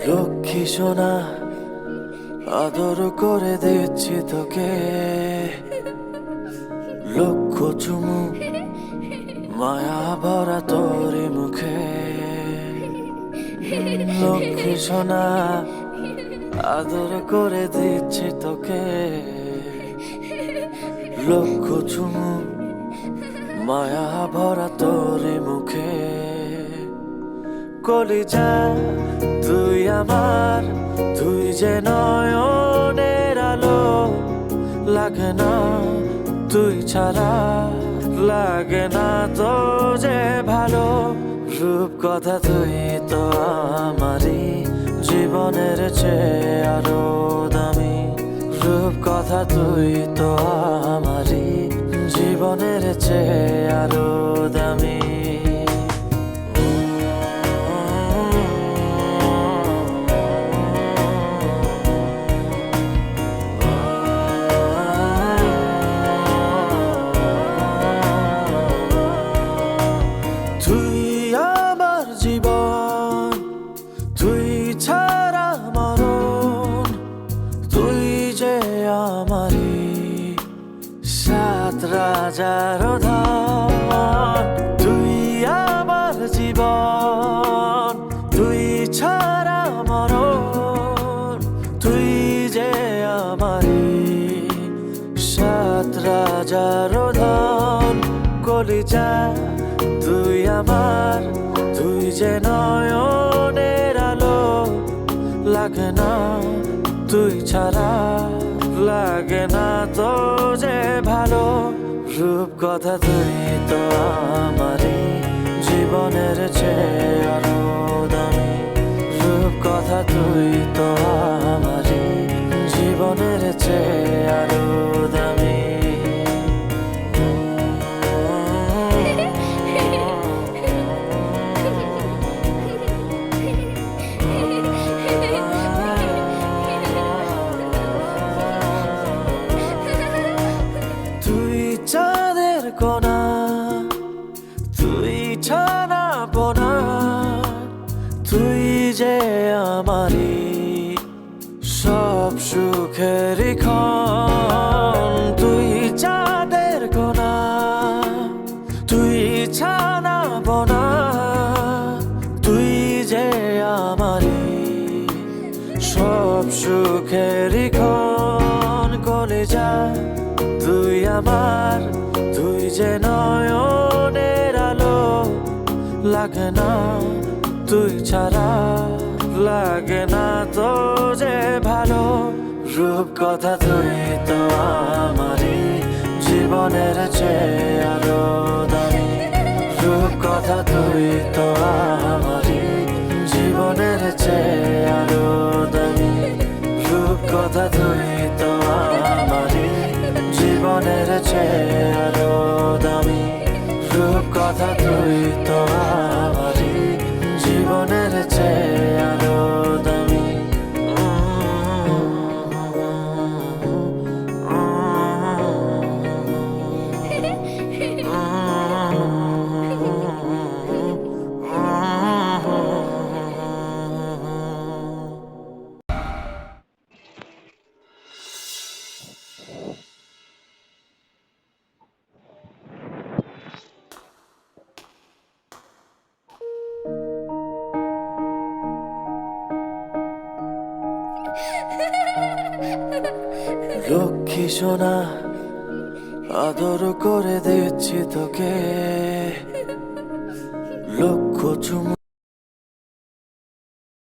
লক্ষ্মী সোনা, আদর করে দিচ্ছি তোকে, লক্ষ চুমু মায়া ভরা তোরি মুখে। লক্ষ্মী সোনা, আদর করে দিচ্ছি তোকে, লক্ষ চুমু মায়া ভরা তোরি মুখে। কলিজা তুই আমার, তুই যে নয়নের আলো, লাগে না তুই ছাড়া, লাগে না তো যে ভালো। রূপ কথা তুই তো আমারই, জীবনের চেয়ে আরো দামি। রূপ কথা তুই তো আমারই, জীবনের চেয়ে আরো দামি। তুই আমার জীবন, তুই ছাড়া মরণ, তুই যে আমারই সাত রাজার ধন। তুই আমার জীবন, তুই ছাড়া মরণ, তুই যে আমারই সাত রাজার ধন। কলিজা তুই আমার, তুই যে নয়নের আলো, লাগে না তুই ছাড়া, লাগে না তো যে ভালো। রূপ কথা তুই তো আমারই, জীবনের চেয়ে আরো দামি। রূপ কথা তুই তো আমারই, জীবনের চেয়ে আরো দামি। তুই চাঁদের কোনা, তুই ছানা পোনা, তুই যে আমারই সব সুখের ক্ষণ। তুই চাঁদের কোনা, তুই ছানা পোনা, তুই যে আমারই সব সুখের ক্ষণ। কলিজা তুই আমার, তুই যে নয়নের আলো, লাগে না তুই ছাড়া, লাগে না তো যে ভালো। রূপ কথা তুই তো আমারই, জীবনের চেয়ে আরো দামি। রূপ কথা তুই তো আমারই, জীবনের চেয়ে আরো দামি। রূপ কথা তুই তো আমারই, জীবনের চেয়ে আরো দামি। রূপ কথা তুই তো আমারই, জীবনের চেয়ে আরো দামি। লক্ষ্মী সোনা, আদর করে দিচ্ছি তোকে, লক্ষ চুমু